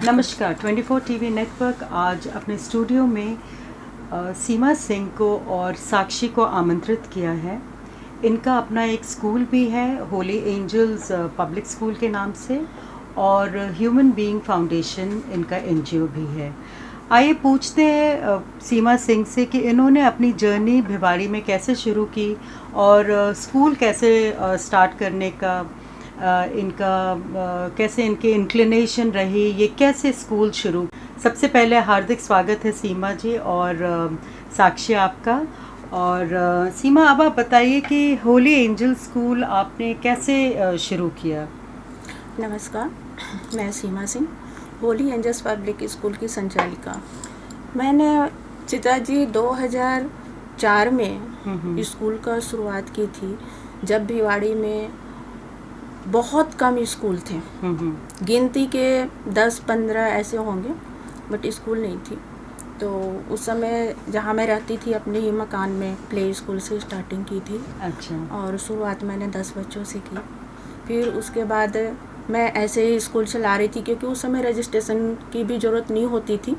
नमस्कार 24 TV network आज अपने स्टूडियो में सीमा सिंह को और साक्षी को आमंत्रित किया है। इनका अपना एक स्कूल भी है, होली एंजल्स पब्लिक स्कूल के नाम से, और ह्यूमन बीइंग फाउंडेशन इनका एनजीओ भी है। आइए पूछते हैं सीमा सिंह से कि इन्होंने अपनी जर्नी भिवाड़ी में कैसे शुरू की और स्कूल कैसे स्टार्ट करने का कैसे इनकी इंक्लिनेशन रही, ये कैसे स्कूल शुरू। सबसे पहले हार्दिक स्वागत है सीमा जी और साक्षी आपका। और सीमा, अब आप बताइए कि होली एंजल स्कूल आपने कैसे शुरू किया। नमस्कार, मैं Seema Singh, Holy Angels Public School की संचालिका। मैंने चिताजी 2004 में स्कूल का शुरुआत की थी, जब भिवाड़ी में बहुत कम स्कूल थे। गिनती के 10-15 ऐसे होंगे, बट स्कूल नहीं थी। तो उस समय जहाँ मैं रहती थी अपने ही मकान में प्ले स्कूल से स्टार्टिंग की थी। अच्छा। और शुरुआत मैंने 10 बच्चों से की। फिर उसके बाद मैं ऐसे ही स्कूल चला रही थी, क्योंकि उस समय रजिस्ट्रेशन की भी ज़रूरत नहीं होती थी।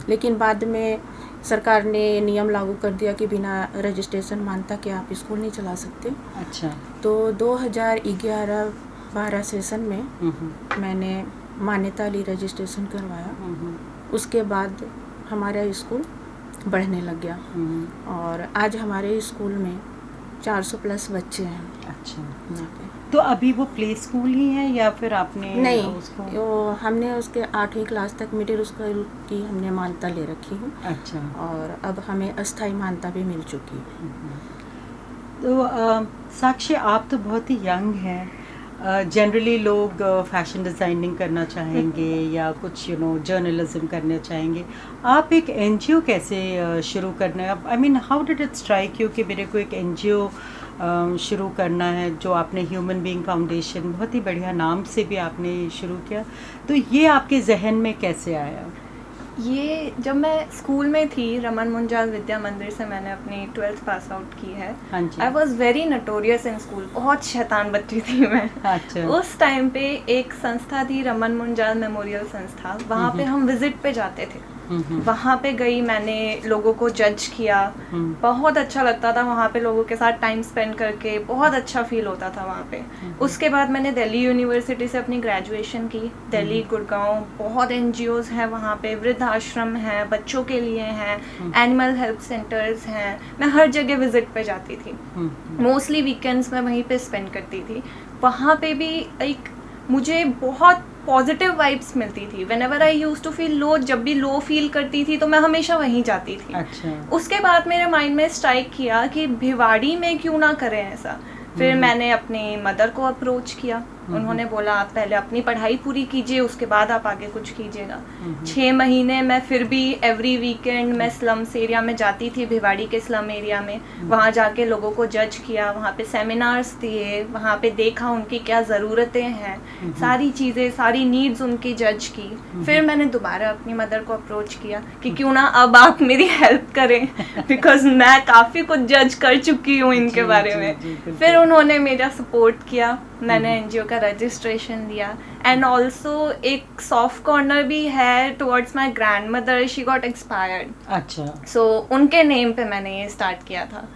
लेकिन बाद में सरकार ने नियम लागू कर दिया कि बिना रजिस्ट्रेशन मान्यता के आप स्कूल नहीं चला सकते। अच्छा। तो 2011-12 सेशन में मैंने मान्यता ली, रजिस्ट्रेशन करवाया। उसके बाद हमारा स्कूल बढ़ने लग गया और आज हमारे स्कूल में 400 प्लस बच्चे हैं। अच्छा। यहाँ पे तो अभी वो प्ले स्कूल ही है या फिर आपने नहीं उसको हमने उसके 8वीं क्लास तक मिडिल स्कूल की हमने मान्यता ले रखी है। अच्छा। और अब हमें अस्थायी मान्यता भी मिल चुकी है। तो साक्षी, आप तो बहुत ही यंग हैं। जनरली लोग फैशन डिज़ाइनिंग करना चाहेंगे या कुछ जर्नलिज्म करना चाहेंगे। आप एक एनजीओ कैसे शुरू करना है? I mean, how did it strike you कि मेरे को एक एनजीओ शुरू करना है, जो आपने ह्यूमन बीइंग फाउंडेशन, बहुत ही बढ़िया नाम से भी आपने शुरू किया। तो ये आपके जहन में कैसे आया? ये जब मैं स्कूल में थी, रमन मुंजाल विद्या मंदिर से मैंने अपनी 12th पास आउट की है। I was very notorious in school, बहुत शैतान बच्ची थी मैं। अच्छा। उस टाइम पे एक संस्था थी, रमन मुंजाल मेमोरियल संस्था, वहाँ पे हम विजिट पे जाते थे। वहाँ पे गई, मैंने लोगों को जज किया। बहुत अच्छा लगता था वहाँ पे लोगों के साथ टाइम स्पेंड करके, बहुत अच्छा फील होता था वहाँ पे। उसके बाद मैंने दिल्ली यूनिवर्सिटी से अपनी ग्रेजुएशन की। दिल्ली, गुड़गांव बहुत एनजीओज हैं वहाँ पे, वृद्धाश्रम हैं, बच्चों के लिए हैं, एनिमल हेल्थ सेंटर्स हैं। मैं हर जगह विजिट पे जाती थी। मोस्टली वीकेंड्स में वहीं पे स्पेंड करती थी। वहाँ पे भी एक मुझे बहुत पॉजिटिव वाइब्स मिलती थी। Whenever I used to feel low, जब भी लो फील करती थी तो मैं हमेशा वहीं जाती थी। अच्छा। उसके बाद मेरे माइंड में स्ट्राइक किया कि भिवाड़ी में क्यों ना करें ऐसा। फिर मैंने अपनी मदर को अप्रोच किया। उन्होंने बोला आप पहले अपनी पढ़ाई पूरी कीजिए, उसके बाद आप आगे कुछ कीजिएगा। 6 महीने मैं फिर भी एवरी वीकेंड मैं स्लम्स एरिया में जाती थी, भिवाड़ी के स्लम एरिया में। वहाँ जाके लोगों को जज किया, वहाँ पे सेमिनार्स दिए, वहाँ पे देखा उनकी क्या ज़रूरतें हैं, सारी चीज़ें, सारी नीड्स उनकी जज की। फिर मैंने दोबारा अपनी मदर को अप्रोच किया कि क्यों ना अब आप मेरी हेल्प करें, बिकॉज मैं काफ़ी कुछ जज कर चुकी हूँ इनके बारे में। फिर उन्होंने मेरा सपोर्ट किया, मैंने एनजीओ का रजिस्ट्रेशन लिया। एंड ऑल्सो एक सॉफ्ट कॉर्नर भी है towards my grand mother, she got expired. अच्छा। सो उनके नेम पे मैंने ये स्टार्ट किया था,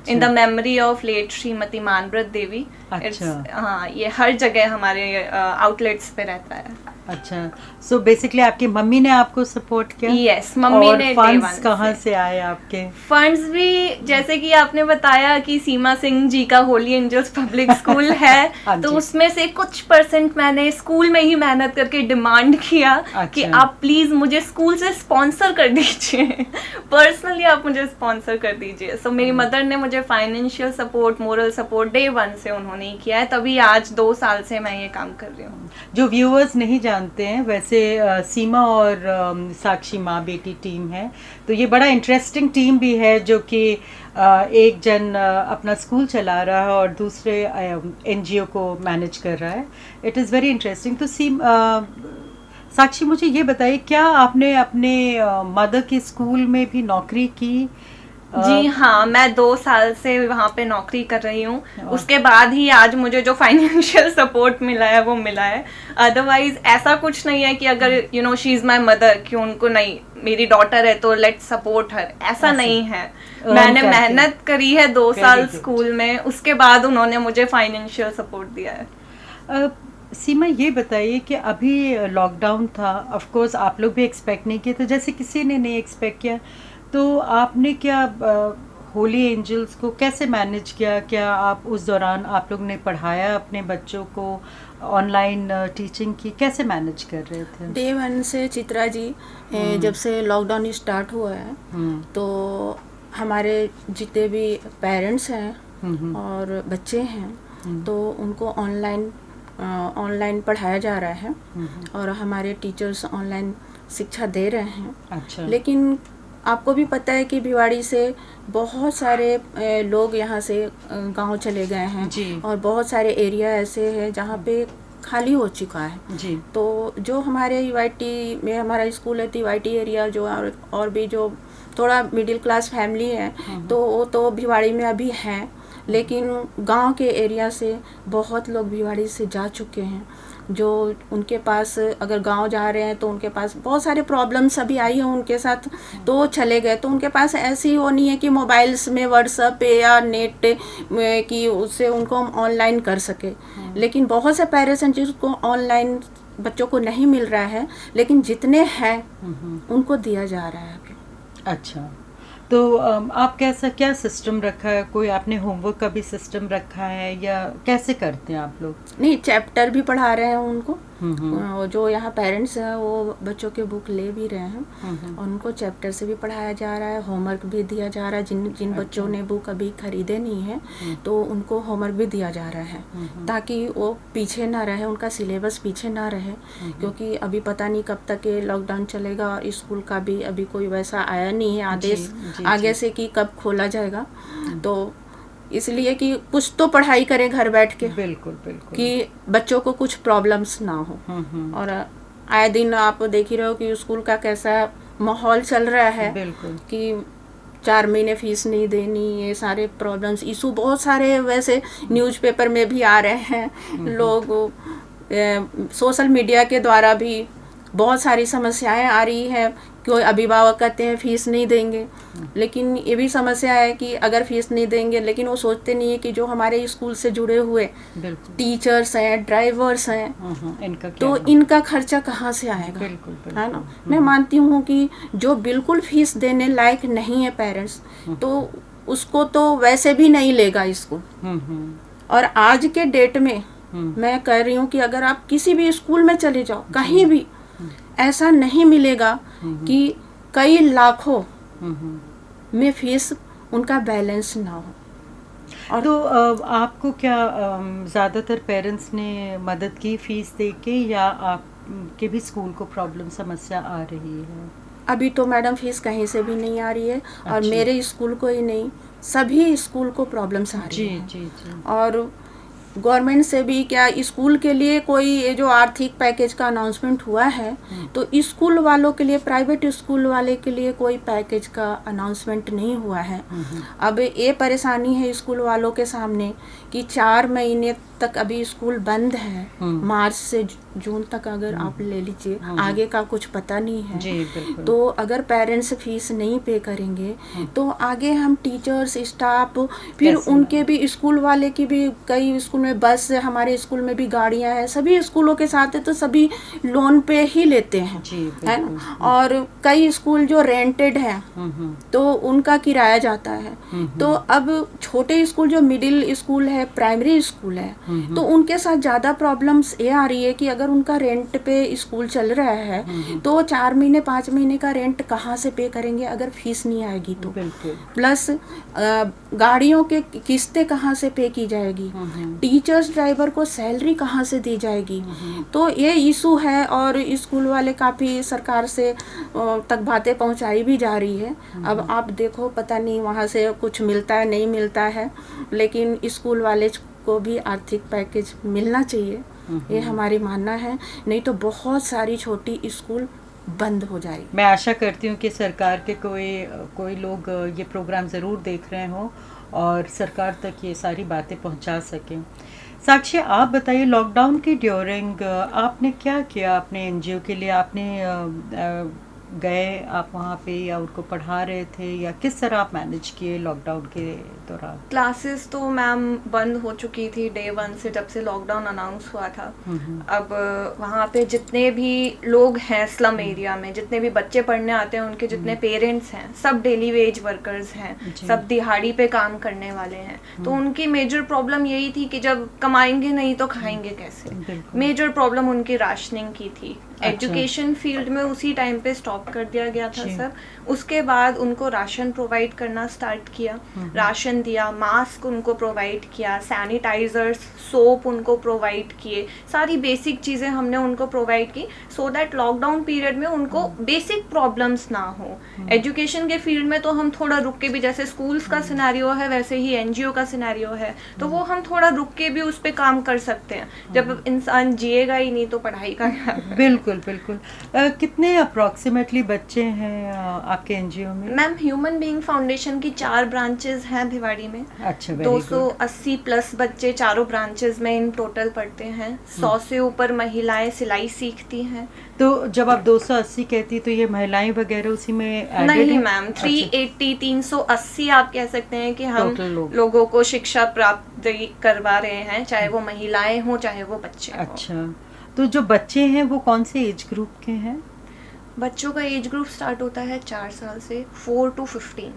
in the memory of late Shrimati Manvrat Devi. अच्छा। हाँ, ये हर जगह हमारे आउटलेट्स पे रहता है। अच्छा। सो बेसिकली आपकी मम्मी ने आपको सपोर्ट किया? यस, मम्मी ने। फंड्स कहाँ से आए आपके? फंड्स भी जैसे कि आपने बताया कि सीमा सिंह जी का होली एंजल्स पब्लिक स्कूल है, तो उसमें से कुछ % मैंने स्कूल में ही मेहनत करके डिमांड किया। अच्छा। कि आप प्लीज मुझे स्कूल से स्पॉन्सर कर दीजिए, पर्सनली आप मुझे स्पॉन्सर कर दीजिए। सो मेरी मदर ने मुझे financial support, moral support day 1 से उन्होंने ही किया है, तभी आज 2 साल से मैं ये काम कर रही हूँ। जो व्यूअर्स नहीं जानते हैं, वैसे सीमा और साक्षी माँ बेटी टीम है, तो ये बड़ा इंटरेस्टिंग टीम भी है, जो कि एक जन अपना स्कूल चला रहा है और दूसरे एनजीओ को मैनेज कर रहा है। It is very interesting. तो साक्षी, मुझे ये बताइए, क्या आपने अपने मदर के स्कूल में भी नौकरी की जी हाँ, मैं 2 साल से वहाँ पे नौकरी कर रही हूँ। उसके बाद ही आज मुझे जो फाइनेंशियल सपोर्ट मिला है वो मिला है। अदरवाइज ऐसा कुछ नहीं है कि अगर शी इज़ माई मदर, कि उनको नहीं, मेरी डॉटर है तो लेट्स सपोर्ट हर, ऐसा नहीं है। मैंने मेहनत करी है 2 साल स्कूल में, उसके बाद उन्होंने मुझे फाइनेंशियल सपोर्ट दिया है। सीमा, ये बताइए कि अभी लॉकडाउन था, ऑफ कोर्स आप लोग भी एक्सपेक्ट नहीं किए थे, जैसे किसी ने नहीं एक्सपेक्ट किया, तो आपने क्या होली एंजल्स को कैसे मैनेज किया? क्या आप उस दौरान आप लोग ने पढ़ाया अपने बच्चों को, ऑनलाइन टीचिंग की, कैसे मैनेज कर रहे थे? डे 1 से चित्रा जी, जब से लॉकडाउन स्टार्ट हुआ है तो हमारे जितने भी पेरेंट्स हैं और बच्चे हैं तो उनको ऑनलाइन पढ़ाया जा रहा है और हमारे टीचर्स ऑनलाइन शिक्षा दे रहे हैं। अच्छा। लेकिन आपको भी पता है कि भिवाड़ी से बहुत सारे लोग यहाँ से गांव चले गए हैं जी। और बहुत सारे एरिया ऐसे हैं जहाँ पे खाली हो चुका है जी। तो जो हमारे यूआईटी में हमारा स्कूल है तो यूआईटी एरिया जो और भी जो थोड़ा मिडिल क्लास फैमिली है तो वो तो भिवाड़ी में अभी हैं, लेकिन गांव के एरिया से बहुत लोग भिवाड़ी से जा चुके हैं जो उनके पास अगर गांव जा रहे हैं तो उनके पास बहुत सारे प्रॉब्लम्स अभी आई हैं उनके साथ, तो वो चले गए। तो उनके पास ऐसी वो नहीं है कि मोबाइल्स में व्हाट्सएप पे या नेट में कि उससे उनको हम ऑनलाइन कर सके। लेकिन बहुत से पेरेंट्स हैं जिसको ऑनलाइन बच्चों को नहीं मिल रहा है, लेकिन जितने हैं उनको दिया जा रहा है अभी। अच्छा, तो आप कैसा क्या सिस्टम रखा है? कोई आपने होमवर्क का भी सिस्टम रखा है या कैसे करते हैं आप लोग? नहीं, चैप्टर भी पढ़ा रहे हैं उनको। जो यहाँ पेरेंट्स हैं वो बच्चों के बुक ले भी रहे हैं और उनको चैप्टर से भी पढ़ाया जा रहा है, होमवर्क भी दिया जा रहा है। जिन बच्चों ने बुक अभी खरीदे नहीं है तो उनको होमवर्क भी दिया जा रहा है ताकि वो पीछे ना रहे, उनका सिलेबस पीछे ना रहे, क्योंकि अभी पता नहीं कब तक ये लॉकडाउन चलेगा और स्कूल का भी अभी कोई वैसा आया नहीं है आदेश आगे से कि कब खोला जाएगा। तो इसलिए कि कुछ तो पढ़ाई करें घर बैठ के, बिल्कुल बिल्कुल, कि बच्चों को कुछ प्रॉब्लम्स ना हो। और आए दिन आप देख ही रहे हो कि स्कूल का कैसा माहौल चल रहा है, बिल्कुल, कि 4 महीने फीस नहीं देनी, ये सारे प्रॉब्लम्स इशू बहुत सारे वैसे न्यूज़पेपर में भी आ रहे हैं। लोग सोशल मीडिया के द्वारा भी बहुत सारी समस्याएं आ रही हैं। कोई अभिभावक कहते हैं फीस नहीं देंगे, लेकिन ये भी समस्या है कि अगर फीस नहीं देंगे, लेकिन वो सोचते नहीं है कि जो हमारे स्कूल से जुड़े हुए टीचर्स हैं, ड्राइवर्स हैं, तो इनका खर्चा कहाँ से आएगा? है ना। मैं मानती हूँ कि जो बिल्कुल फीस देने लायक नहीं है पेरेंट्स, तो उसको तो वैसे भी नहीं लेगा स्कूल। और आज के डेट में मैं कह रही हूँ कि अगर आप किसी भी स्कूल में चले जाओ, कहीं भी ऐसा नहीं मिलेगा कि कई लाखों में फीस उनका बैलेंस ना हो। और तो आपको क्या ज़्यादातर पेरेंट्स ने मदद की फीस दे के, या आपके भी स्कूल को प्रॉब्लम समस्या आ रही है? अभी तो मैडम फीस कहीं से भी नहीं आ रही है। अच्छा। और मेरे स्कूल को ही नहीं, सभी स्कूल को प्रॉब्लम्स आ रही है। जी। और गवर्नमेंट से भी क्या स्कूल के लिए कोई ये जो आर्थिक पैकेज का अनाउंसमेंट हुआ है, तो स्कूल वालों के लिए, प्राइवेट स्कूल वाले के लिए कोई पैकेज का अनाउंसमेंट नहीं हुआ है। अब ये परेशानी है स्कूल वालों के सामने कि 4 महीने तक अभी स्कूल बंद है। मार्च से जून तक अगर आप ले लीजिए, आगे का कुछ पता नहीं है। जी, तो अगर पेरेंट्स फीस नहीं पे करेंगे तो आगे हम टीचर्स, स्टाफ, फिर उनके भी स्कूल वाले की भी, कई स्कूल में बस, हमारे स्कूल में भी गाड़ियां हैं, सभी स्कूलों के साथ है तो सभी लोन पे ही लेते हैं, है ना। और कई स्कूल जो रेंटेड है तो उनका किराया जाता है। तो अब छोटे स्कूल जो मिडिल स्कूल है, प्राइमरी स्कूल है, तो उनके साथ ज़्यादा प्रॉब्लम्स ये आ रही है कि अगर उनका रेंट पे स्कूल चल रहा है तो 4 महीने 5 महीने का रेंट कहाँ से पे करेंगे अगर फीस नहीं आएगी तो। प्लस गाड़ियों के किस्तें कहाँ से पे की जाएगी, टीचर्स, ड्राइवर को सैलरी कहाँ से दी जाएगी। तो ये इशू है और स्कूल वाले काफ़ी सरकार से तक बातें पहुँचाई भी जा रही है। अब आप देखो, पता नहीं वहाँ से कुछ मिलता है नहीं मिलता है, लेकिन स्कूल वाले को भी आर्थिक पैकेज मिलना चाहिए, ये हमारी मानना है। नहीं तो बहुत सारी छोटी स्कूल बंद हो जाएगी। मैं आशा करती हूँ कि सरकार के कोई लोग ये प्रोग्राम ज़रूर देख रहे हों और सरकार तक ये सारी बातें पहुँचा सकें। साक्षी, आप बताइए, लॉकडाउन के ड्यूरिंग आपने क्या किया अपने एनजीओ के लिए? आपने गए आप वहाँ पे या उनको पढ़ा रहे थे, या किस तरह आप मैनेज किए लॉकडाउन के दौरान? क्लासेस तो मैम बंद हो चुकी थी डे 1 से, जब से लॉकडाउन अनाउंस हुआ था। अब वहाँ पे जितने भी लोग हैं स्लम एरिया में, जितने भी बच्चे पढ़ने आते हैं, उनके जितने पेरेंट्स हैं, सब डेली वेज वर्कर्स हैं, सब दिहाड़ी पे काम करने वाले हैं। तो उनकी मेजर प्रॉब्लम यही थी कि जब कमाएंगे नहीं तो खाएंगे कैसे। मेजर प्रॉब्लम उनकी राशनिंग की थी। एजुकेशन फील्ड में उसी टाइम पे स्टॉप कर दिया गया था सब। उसके बाद उनको राशन प्रोवाइड करना स्टार्ट किया, राशन दिया, मास्क उनको प्रोवाइड किया, सैनिटाइजर्स, सोप उनको प्रोवाइड किए, सारी बेसिक चीज़ें हमने उनको प्रोवाइड की, सो दैट लॉकडाउन पीरियड में उनको बेसिक प्रॉब्लम्स ना हो। एजुकेशन के फील्ड में तो हम थोड़ा रुक के भी, जैसे स्कूल्स का सिनेरियो है वैसे ही एनजीओ का सिनेरियो है, तो वो हम थोड़ा रुक के भी उस पर काम कर सकते हैं। जब इंसान जिएगा ही नहीं तो पढ़ाई का क्या? बिल्कुल बिल्कुल। कितने अप्रॉक्सीमेटली बच्चे हैं आपके एनजीओ में? मैम, ह्यूमन बीइंग फाउंडेशन की 4 ब्रांचेस हैं भिवाड़ी में। अच्छा, 280 प्लस बच्चे चारों ब्रांचेस में इन टोटल पढ़ते हैं। 100 से ऊपर महिलाएं सिलाई सीखती हैं। तो जब आप 280 कहती तो ये महिलाएं वगैरह उसी में एडेड नहीं हैं? मैम, 380 380 आप कह सकते हैं कि हम लोगों को शिक्षा प्राप्त करवा रहे हैं, चाहे वो महिलाएं हों चाहे वो बच्चे हों। अच्छा, तो जो बच्चे हैं वो कौन से एज ग्रुप के हैं? बच्चों का एज ग्रुप स्टार्ट होता है 4 साल से 4 to 15।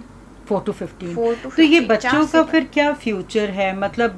4 to 15। 4 to 15। तो ये बच्चों का फिर क्या फ्यूचर है? मतलब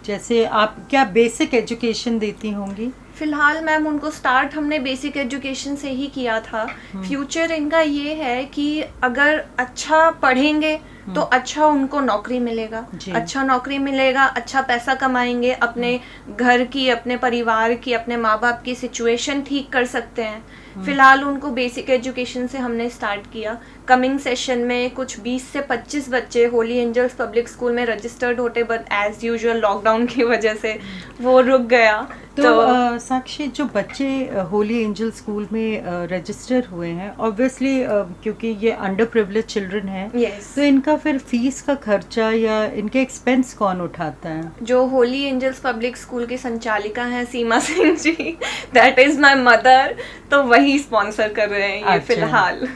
जैसे आप क्या बेसिक एजुकेशन देती होंगी? फिलहाल मैम उनको स्टार्ट हमने बेसिक एजुकेशन से ही किया था। फ्यूचर इनका ये है कि अगर अच्छा पढ़ेंगे तो अच्छा उनको नौकरी मिलेगा, अच्छा नौकरी मिलेगा, अच्छा पैसा कमाएंगे, अपने घर की, अपने परिवार की, अपने माँ बाप की सिचुएशन ठीक कर सकते हैं। फिलहाल उनको बेसिक एजुकेशन से हमने स्टार्ट किया। कमिंग सेशन में कुछ 20 से 25 बच्चे होली एंजल्स पब्लिक स्कूल में रजिस्टर्ड होते, बट एज यूजुअल लॉकडाउन की वजह से वो रुक गया। तो साक्षी, जो बच्चे होली एंजल स्कूल में रजिस्टर हुए हैं, ऑब्वियसली क्योंकि ये अंडर प्रिविलेज चिल्ड्रन हैं, तो इनका फिर फीस का खर्चा या इनके एक्सपेंस कौन उठाता है? जो होली एंजल्स पब्लिक स्कूल की संचालिका हैं सीमा Singh ji, that is my mother, तो वही स्पॉन्सर कर रहे हैं ये। अच्छा, फिलहाल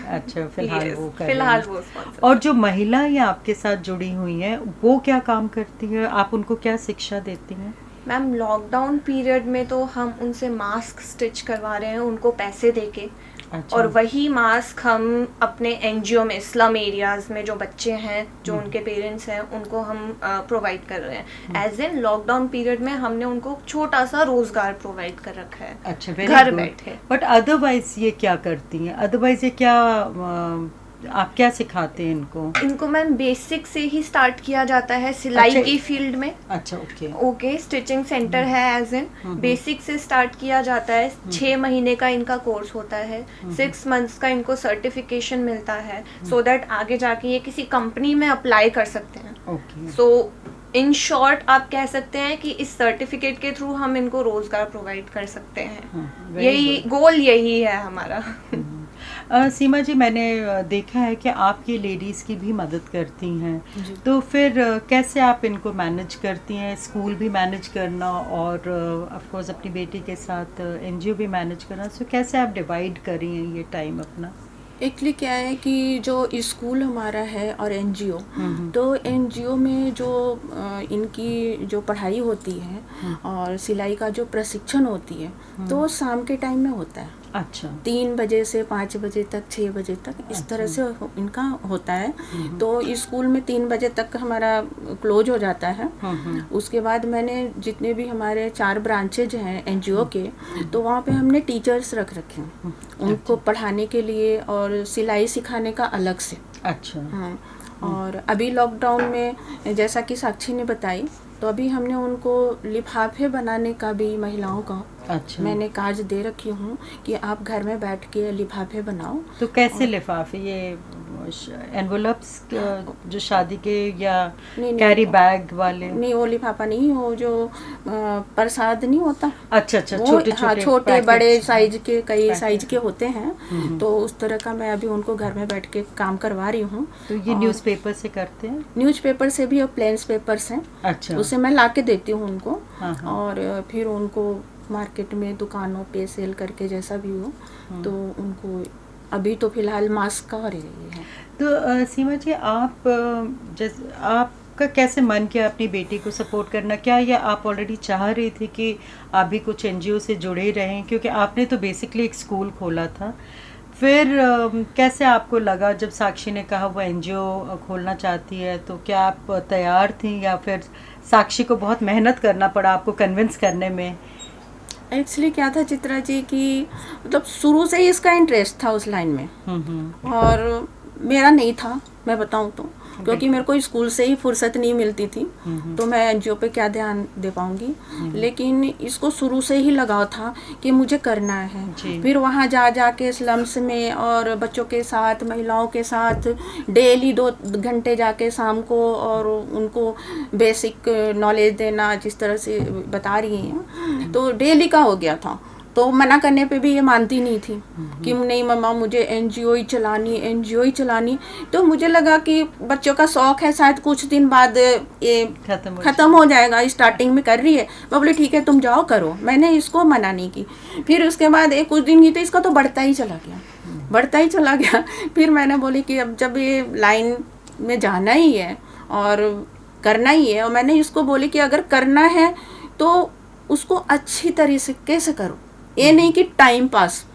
फिलहाल वो कर फिलहाल रहे हैं। वो स्पॉन्सर। और जो महिलाएं आपके साथ जुड़ी हुई हैं वो क्या काम करती हैं? आप उनको क्या शिक्षा देती हैं? मैम, लॉकडाउन पीरियड में तो हम उनसे मास्क स्टिच करवा रहे हैं उनको पैसे देके। अच्छा। और वही मास्क हम अपने एनजीओ में स्लम एरियाज में जो बच्चे हैं, जो उनके पेरेंट्स हैं, उनको हम प्रोवाइड कर रहे हैं। एज इन लॉकडाउन पीरियड में हमने उनको छोटा सा रोजगार प्रोवाइड कर रखा है। अच्छा, घर बैठे। बट अदरवाइज ये क्या करती हैं? अदरवाइज ये क्या आप क्या सिखाते हैं इनको? मैम बेसिक से ही स्टार्ट किया जाता है सिलाई की फील्ड में। अच्छा, ओके, स्टिचिंग सेंटर है, एज इन बेसिक से स्टार्ट किया जाता है। 6 महीने का इनका कोर्स होता है, 6 मंथ्स का इनको सर्टिफिकेशन मिलता है, सो दैट आगे जाके ये किसी कंपनी में अप्लाई कर सकते हैं। सो इन शॉर्ट आप कह सकते हैं कि इस सर्टिफिकेट के थ्रू हम इनको रोजगार प्रोवाइड कर सकते हैं। यही गोल यही है हमारा। सीमा जी, मैंने देखा है कि आप ये लेडीज़ की भी मदद करती हैं, तो फिर कैसे आप इनको मैनेज करती हैं? स्कूल भी मैनेज करना और ऑफ कोर्स अपनी बेटी के साथ एनजीओ भी मैनेज करना, सो कैसे आप डिवाइड कर रही हैं ये टाइम अपना? एक्चुअली क्या है कि जो स्कूल हमारा है और एनजीओ, तो एनजीओ में जो इनकी जो पढ़ाई होती है और सिलाई का जो प्रशिक्षण होती है, तो शाम के टाइम में होता है। अच्छा, 3 बजे से 5 बजे तक, 6 बजे तक, इस तरह से इनका होता है। तो स्कूल में 3 बजे तक हमारा क्लोज हो जाता है। उसके बाद मैंने जितने भी हमारे 4 ब्रांचेज हैं एनजीओ के, तो वहाँ पे हमने टीचर्स रख रखे हैं उनको पढ़ाने के लिए और सिलाई सिखाने का अलग से। अच्छा। हाँ, और अभी लॉकडाउन में जैसा कि साक्षी ने बताई, तो अभी हमने उनको लिफाफे बनाने का भी महिलाओं का अच्छा। मैंने कार्ड दे रखी हूँ कि आप घर में बैठ के लिफाफे बनाओ। तो कैसे लिफाफे, ये एनवलप्स जो शादी के, या कैरी बैग वाले? नहीं, वो लिफाफा नहीं, वो जो प्रसाद नहीं होता। अच्छा, वो छोटे हाँ, छोटे पैकेट्स, बड़े साइज के, कई पैकेट। साइज के होते हैं। तो उस तरह का मैं अभी उनको घर में बैठ के काम करवा रही हूँ। तो ये न्यूज़पेपर से करते हैं? न्यूज़पेपर से भी, और प्लेन्स पेपर्स हैं, अच्छा, उसे मैं ला के देती हूँ उनको। हाँ। और फिर उनको मार्केट में दुकानों पे सेल करके जैसा भी हो, तो उनको अभी तो फिलहाल मास्क का रही है। तो सीमा जी, आप आपका कैसे मन किया अपनी बेटी को सपोर्ट करना? क्या ये आप ऑलरेडी चाह रही थी कि आप भी कुछ एनजीओ से जुड़े रहें, क्योंकि आपने तो बेसिकली एक स्कूल खोला था? फिर कैसे आपको लगा जब साक्षी ने कहा वो एनजीओ खोलना चाहती है, तो क्या आप तैयार थी, या फिर साक्षी को बहुत मेहनत करना पड़ा आपको कन्विंस करने में? एक्चुअली क्या था चित्रा जी कि मतलब शुरू से ही इसका इंटरेस्ट था उस लाइन में, और मेरा नहीं था, मैं बताऊं तो, क्योंकि मेरे को स्कूल से ही फुर्सत नहीं मिलती थी, तो मैं एनजीओ पे क्या ध्यान दे पाऊंगी। लेकिन इसको शुरू से ही लगाव था कि मुझे करना है। फिर वहाँ जा के स्लम्स में और बच्चों के साथ, महिलाओं के साथ डेली 2 घंटे जाके शाम को, और उनको बेसिक नॉलेज देना, जिस तरह से बता रही हैं, तो डेली का हो गया था। तो मना करने पे भी ये मानती नहीं थी कि नहीं मम्मा, मुझे एनजीओ ही चलानी। तो मुझे लगा कि बच्चों का शौक है, शायद कुछ दिन बाद ये खत्म हो जाएगा, स्टार्टिंग में कर रही है। मैं बोली ठीक है, तुम जाओ करो, मैंने इसको मना नहीं की। फिर उसके बाद कुछ दिन की, तो इसका तो बढ़ता ही चला गया। फिर मैंने बोली कि अब जब ये लाइन में जाना ही है और करना ही है, और मैंने इसको बोली कि अगर करना है तो उसको अच्छी तरीके से करो, ये नहीं कि टाइम पास,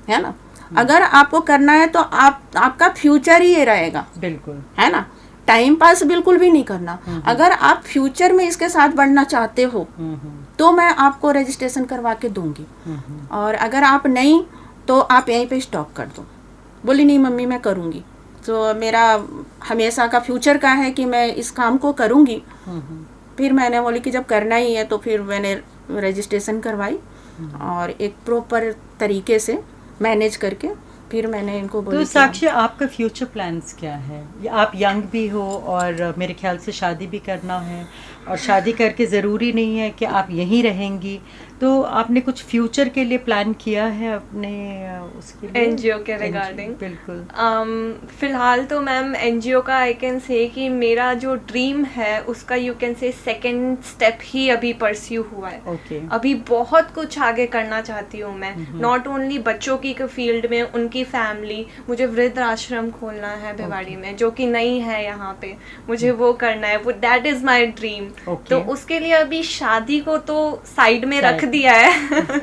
है ना। अगर आपको करना है तो आपका फ्यूचर ही ये रहेगा, बिल्कुल, है ना। टाइम पास बिल्कुल भी नहीं करना। अगर आप फ्यूचर में इसके साथ बढ़ना चाहते हो तो मैं आपको रजिस्ट्रेशन करवा के दूंगी, और अगर आप नहीं तो आप यहीं पे स्टॉप कर दो। बोली नहीं मम्मी, मैं करूंगी। तो मेरा हमेशा का फ्यूचर का है कि मैं इस काम को करूंगी। फिर मैंने बोली कि जब करना ही है तो फिर मैंने रजिस्ट्रेशन करवाई, और एक प्रॉपर तरीके से मैनेज करके फिर मैंने इनको बोला। तो साक्षी, आपका फ्यूचर प्लान्स क्या है? आप यंग भी हो, और मेरे ख्याल से शादी भी करना है, और शादी करके ज़रूरी नहीं है कि आप यहीं रहेंगी, तो आपने कुछ फ्यूचर के लिए प्लान किया है अपने उसके लिए? एनजीओ के रिगार्डिंग? बिल्कुल। फिलहाल तो मैम एनजीओ का आई कैन से कि मेरा जो ड्रीम है उसका you can say second step ही अभी परस्यू हुआ है। Okay. अभी बहुत कुछ आगे करना चाहती हूँ मैं, नॉट ओनली बच्चों की फील्ड में, उनकी फैमिली। मुझे वृद्ध आश्रम खोलना है भिवाड़ी में, जो कि नहीं है यहाँ पे, मुझे वो करना है, वो दैट इज माई ड्रीम। तो उसके लिए अभी शादी को तो साइड में रख दिया है।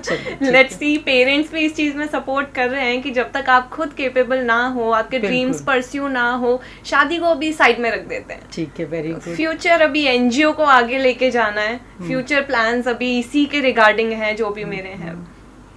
लेट्स सी, पेरेंट्स भी इस चीज में सपोर्ट कर रहे हैं कि जब तक आप खुद केपेबल ना हो, आपके ड्रीम्स परस्यू ना हो, शादी को अभी साइड में रख देते हैं। ठीक है, वेरी गुड। फ्यूचर अभी एनजीओ को आगे लेके जाना है। फ्यूचर प्लान्स अभी इसी के रिगार्डिंग है जो भी मेरे हैं।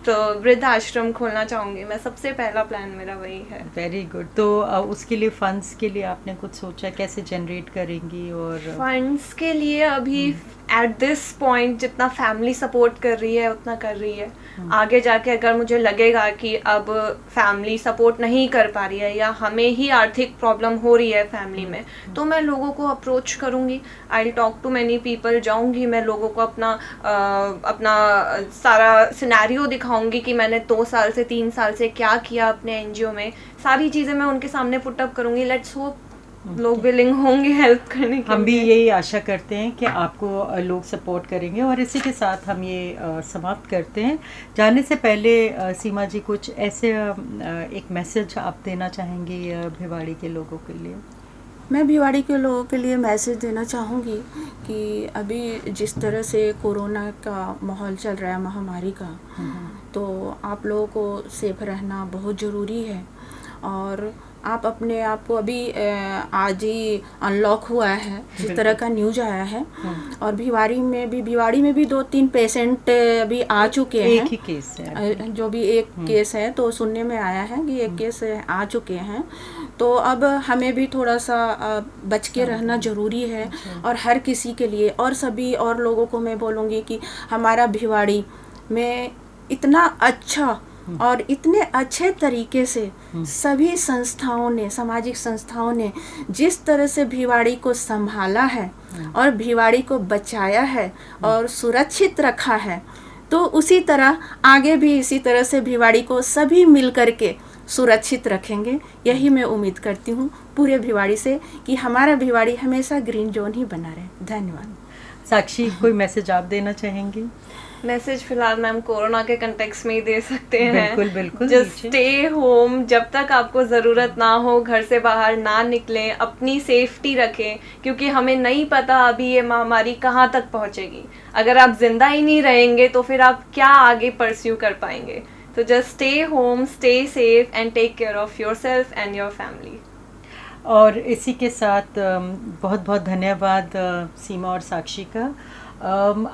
तो वृद्ध आश्रम खोलना चाहूंगी मैं, सबसे पहला प्लान मेरा वही है। Very good. तो उसके लिए फंड्स के लिए आपने कुछ सोचा, कैसे जनरेट करेंगी? और फंड्स के लिए अभी एट दिस पॉइंट जितना फैमिली सपोर्ट कर रही है उतना कर रही है। आगे जाके अगर मुझे लगेगा कि अब फैमिली सपोर्ट नहीं कर पा रही है, या हमें ही आर्थिक प्रॉब्लम हो रही है फैमिली में, तो मैं लोगों को अप्रोच करूँगी। I will talk to many people, जाऊँगी मैं लोगों को अपना सारा सिनेरियो दिखाऊंगी कि मैंने 2 साल से 3 साल से क्या किया अपने एनजीओ में। सारी चीज़ें मैं उनके सामने पुट अप करूँगी। लेट्स होप लोग विलिंग होंगे हेल्प करने के लिए। हम भी यही आशा करते हैं कि आपको लोग सपोर्ट करेंगे। और इसी के साथ हम ये समाप्त करते हैं। जाने से पहले सीमा जी, कुछ ऐसे एक मैसेज आप देना चाहेंगी भिवाड़ी के लोगों के लिए? मैं भिवाड़ी के लोगों के लिए मैसेज देना चाहूँगी कि अभी जिस तरह से कोरोना का माहौल चल रहा है, महामारी का, तो आप लोगों को सेफ रहना बहुत ज़रूरी है। और आप अपने आप को, अभी आज ही अनलॉक हुआ है, जिस तरह का न्यूज़ आया है, और भिवाड़ी में भी 2-3 पेशेंट अभी आ चुके हैं। एक ही केस है, जो भी एक केस है, तो सुनने में आया है कि एक केस आ चुके हैं। तो अब हमें भी थोड़ा सा बच के रहना ज़रूरी है, और हर किसी के लिए, और सभी और लोगों को मैं बोलूँगी कि हमारा भिवाड़ी में इतना अच्छा और इतने अच्छे तरीके से सभी संस्थाओं ने, सामाजिक संस्थाओं ने जिस तरह से भिवाड़ी को संभाला है और भिवाड़ी को बचाया है और सुरक्षित रखा है, तो उसी तरह आगे भी इसी तरह से भिवाड़ी को सभी मिल करके सुरक्षित रखेंगे। यही मैं उम्मीद करती हूँ पूरे भिवाड़ी से कि हमारा भिवाड़ी हमेशा ग्रीन जोन ही बना रहे। धन्यवाद। साक्षी, कोई मैसेज आप देना चाहेंगी? मैसेज फिलहाल मैम कोरोना के कंटेक्स्ट में ही दे सकते हैं। बिल्कुल बिल्कुल। जस्ट स्टे होम, जब तक आपको ज़रूरत ना हो घर से बाहर ना निकलें, अपनी सेफ्टी रखें, क्योंकि हमें नहीं पता अभी ये महामारी कहाँ तक पहुँचेगी। अगर आप जिंदा ही नहीं रहेंगे तो फिर आप क्या आगे परस्यू कर पाएंगे। तो just stay home, stay safe and take care of yourself and your family. और इसी के साथ बहुत बहुत धन्यवाद सीमा और साक्षी का।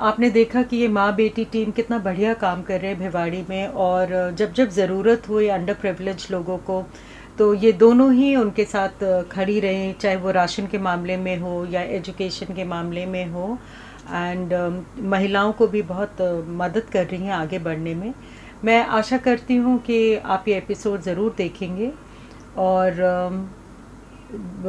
आपने देखा कि ये माँ बेटी टीम कितना बढ़िया काम कर रहे हैं भिवाड़ी में, और जब जब ज़रूरत हो ये अंडर प्रिविलेज लोगों को, तो ये दोनों ही उनके साथ खड़ी रहें, चाहे वो राशन के मामले में हो या एजुकेशन के मामले में हो। एंड महिलाओं को भी बहुत मदद कर रही हैं आगे बढ़ने में। मैं आशा करती हूँ कि आप ये एपिसोड ज़रूर देखेंगे और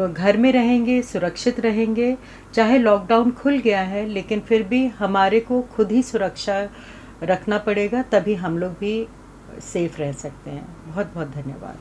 घर में रहेंगे, सुरक्षित रहेंगे। चाहे लॉकडाउन खुल गया है, लेकिन फिर भी हमारे को खुद ही सुरक्षा रखना पड़ेगा, तभी हम लोग भी सेफ रह सकते हैं। बहुत बहुत धन्यवाद।